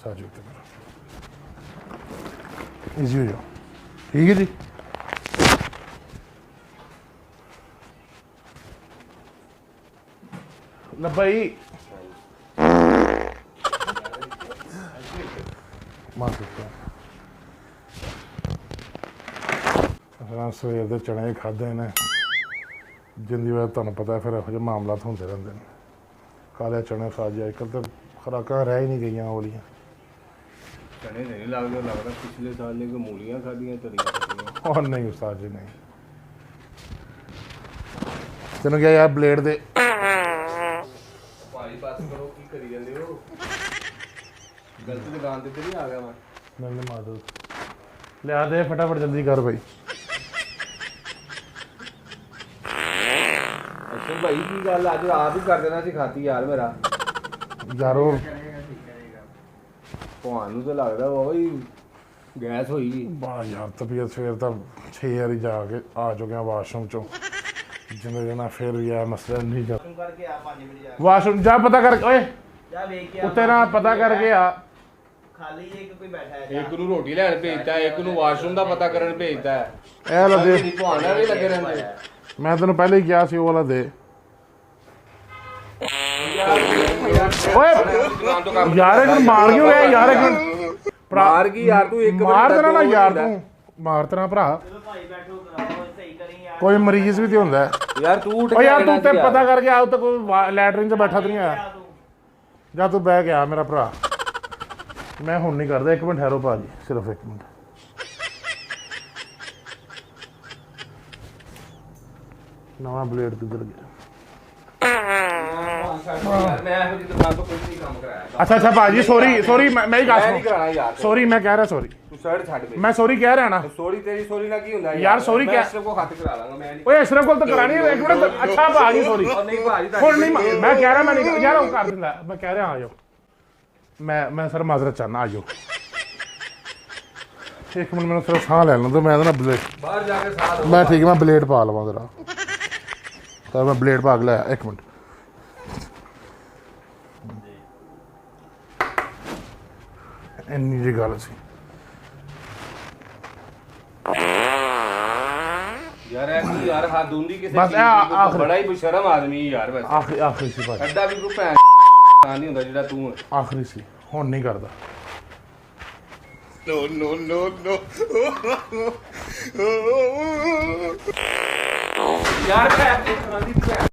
ਸਾਜੂ ਤੇ ਕਰੋ ਇਜ਼ੀ ਹੋ ਜਾਓ ਠੀਕ ਹੈ ਜੀ ਲੈ ਭਾਈ ਮਾਰ ਦਿੱਤਾ ਸਵੇਰ ਦੇ ਚਣੇ ਖਾਦੇ ਨੇ ਜਿੰਦੀ ਵਾਰ ਤੁਹਾਨੂੰ ਪਤਾ ਫਿਰ ਇਹੋ ਜਿਹੇ ਮਾਮਲਾਤ ਹੁੰਦੇ ਰਹਿੰਦੇ ਨੇ ਕਾਲੇ ਚਣੇ ਖਾ ਜਾ ਇੱਕ ਤਾਂ ਖੁਰਾਕਾਂ ਰਹਿ ਹੀ ਨਹੀਂ ਗਈਆਂ ਵਾਲੀਆਂ ਚਣੇ ਨਹੀਂ ਲੱਗਦਾ ਪਿਛਲੇ ਸਾਲ ਨੇ ਕੋਈ ਮੂਲੀਆਂ ਖਾਧੀਆਂ ਤਰੀਆਂ ਖਾਧੀਆਂ ਉਹ ਨਹੀਂ ਉਸਤਾਦ ਜੀ ਨਹੀਂ ਤੈਨੂੰ ਕਿਹਾ ਯਾਰ ਬਲੇਡ ਦੇ ਭਾਈ ਬਸ ਕਰੋ ਕੀ ਕਰੀ ਜਾਂਦੇ ਹੋ ਗਲਤ ਦੁਕਾਨ ਤੇ ਨਹੀਂ ਆ ਗਿਆ ਮੈਂ ਮੈਨੂੰ ਮਾਰ ਦੋ ਲਿਆ ਦੇ ਫਟਾਫਟ ਜਲਦੀ ਕਰ ਭਾਈ ਅੱਛਾ ਭਾਈ ਕੀ ਗੱਲ ਅੱਜ ਆਪ ਹੀ ਕਰ ਦੇਣਾ ਸੀ ਖਾਤੀ ਯਾਰ ਮੇਰਾ ਯਾਰੋ ਤੁਹਾਨੂੰ ਤਾਂ ਲੱਗਦਾ ਬਾਬਾ ਜੀ ਗੈਸ ਹੋਈ ਬਾ ਯਾਰ ਤਬੀਅਤ ਸਵੇਰ ਤਾਂ 6 ਵਾਰੀ ਜਾ ਕੇ ਆ ਚੁੱਕਿਆ ਵਾਸ਼ਰੂਮ ਚੋਂ ਜਿੰਨੇ ਜਣਾ ਫਿਰ ਵੀ ਆ ਮਸਲਾ ਨਹੀਂ ਜਾ ਕਰਕੇ ਆ 5 ਮਿੰਟ ਜਾ ਵਾਸ਼ਰੂਮ ਜਾ ਪਤਾ ਕਰ ਓਏ ਜਾ ਵੇਖ ਕੇ ਉੱਤੇ ਨਾ ਪਤਾ ਕਰਕੇ ਆ ਖਾਲੀ ਇੱਕ ਕੋਈ ਬੈਠਾ ਹੈ ਇੱਕ ਨੂੰ ਰੋਟੀ ਲੈਣ ਭੇਜਦਾ ਇੱਕ ਨੂੰ ਵਾਸ਼ਰੂਮ ਦਾ ਪਤਾ ਕਰਨ ਭੇਜਦਾ ਇਹ ਲਾ ਦੇ ਤੁਹਾਨੂੰ ਵੀ ਲੱਗੇ ਰਹਿੰਦੇ ਮੈਂ ਤੈਨੂੰ ਪਹਿਲੇ ਹੀ ਕਿਹਾ ਸੀ ਉਹ ਵਾਲਾ ਦੇ ਓਏ ਯਾਰ ਇੱਕ ਮਾਰ ਕਿਉਂ ਰਿਹਾ ਯਾਰ ਇੱਕ ਮਾਰ ਕੀ ਯਾਰ ਤੂੰ ਇੱਕ ਮਾਰ ਦੇਣਾ ਨਾ ਯਾਰ ਤੂੰ ਮਾਰ ਤੇਰਾ ਭਰਾ ਚਲੋ ਭਾਈ ਬੈਠੋ ਕਰਾਓ ਸਹੀ ਕਰੀ ਯਾਰ ਕੋਈ ਮਰੀਜ਼ ਵੀ ਤੇ ਹੁੰਦਾ ਯਾਰ ਤੂੰ ਉੱਠ ਓ ਯਾਰ ਤੂੰ ਤੇ ਪਤਾ ਕਰਕੇ ਆ ਉੱਤੇ ਕੋਈ ਲੈਟਰਿਨ 'ਚ ਬੈਠਾ ਤੇ ਨਹੀਂ ਆਇਆ ਜਾਂ ਤੂੰ ਬਹਿ ਕੇ ਆ ਮੇਰਾ ਭਰਾ ਮੈਂ ਹੁਣ ਨਹੀਂ ਕਰਦਾ 1 ਮਿੰਟ ਠਹਿਰੋ ਭਾਜੀ ਸਿਰਫ 1 ਮਿੰਟ ਨਵਾਂ ਬਲੇਡ ਕਿੱਧਰ ਗਿਆ ਮੈਂ ਇਹੋ ਜਿਹੀ ਦੁਕਾਨ ਤੋਂ ਕੋਈ ਨਹੀਂ ਕੰਮ ਕਰਾਇਆ ਅੱਛਾ ਭਾਜੀ ਸੌਰੀ ਮੈਂ ਹੀ ਗੱਲ ਮੈਂ ਨਹੀਂ ਸੁਣ ਕਰਾਣਾ ਯਾਰ ਸੌਰੀ ਮੈਂ ਕਹਿ ਰਿਹਾ ਸੌਰੀ ਤੂੰ ਸ਼ਰਟ ਛੱਡ ਦੇ ਮੈਂ ਸੌਰੀ ਕਹਿ ਰਿਹਾ ਨਾ ਸੋਰੀ ਤੇਰੀ ਸੋਰੀ ਨਾਲ ਕੀ ਹੁੰਦਾ ਯਾਰ sorry ਮੈਂ ਕਿਆ- ਸਿਰਫ ਕੋ ਹੱਥ ਕਰਾ ਲਾਂਗਾ ਮੈਂ ਨਹੀਂ ਓਏ ਅਸ਼ਰਫ ਕੋਲ ਤਾਂ ਕਰਾਣੀ ਹੈ 1 ਮਿੰਟ ਅੱਛਾ ਭਾਜੀ ਸੌਰੀ ਉਹ ਨਹੀਂ ਭਾਜੀ ਹੁਣ ਨਹੀਂ ਮੈਂ ਕਹਿ ਰਿਹਾ ਮੈਂ ਨਹੀਂ ਯਾਰ ਉਹ ਕਰ ਦਿੰਦਾ ਮੈਂ ਕਹਿ ਰਿਹਾ ਆ ਜਾਓ ਮੈਂ ਸਰ ਮਾਜ਼ਰਤ ਚਾਹਨਾ ਆ ਜਾਓ 1 ਮਿੰਟ ਮੈਨੂੰ ਸਿਰਫ ਸਾਹ ਲੈ ਲੈਣ ਦੋ ਮੈਂ ਇਹਦਾ ਨਾ ਬਲੇਡ ਬਾਹਰ ਜਾ ਕੇ ਸਾਥ ਮੈਂ ਠੀਕ ਮੈਂ ਬਲੇਡ ਪਾ ਲਵਾਂ ਜ਼ਰਾ ਤਾਂ ਮੈਂ ਬਲੇਡ ਪਾ ਕੇ ਲਿਆ 1 ਮਿੰਟ ਇੰਨੀ ਜੀ ਗੱਲ ਸੀ ਯਾਰ ਇਹ ਕੀ ਯਾਰ ਹੱਦ ਹੁੰਦੀ ਕਿਸੇ ਬਸ ਚੀਜ਼ ਇਹ ਦੀ, ਆਖਰੀ- ਬੜਾ ਹੀ ਬੇਸ਼ਰਮ ਆਦਮੀ ਯਾਰ ਵੈਸੇ ਆਖਰੀ ਸੀ ਭਾਜੀ ਐਡਾ ਵੀ ਕੋਈ ਭੈਣ ਨਹੀਂ ਹੁੰਦਾ ਜਿਹੜਾ ਤੂੰ ਹੈ। ਆਖਰੀ ਸੀ ਹੁਣ ਨਹੀਂ ਕਰਦਾ ਯਾਰ ਭੈਣ ਦੀ ਭੈਣ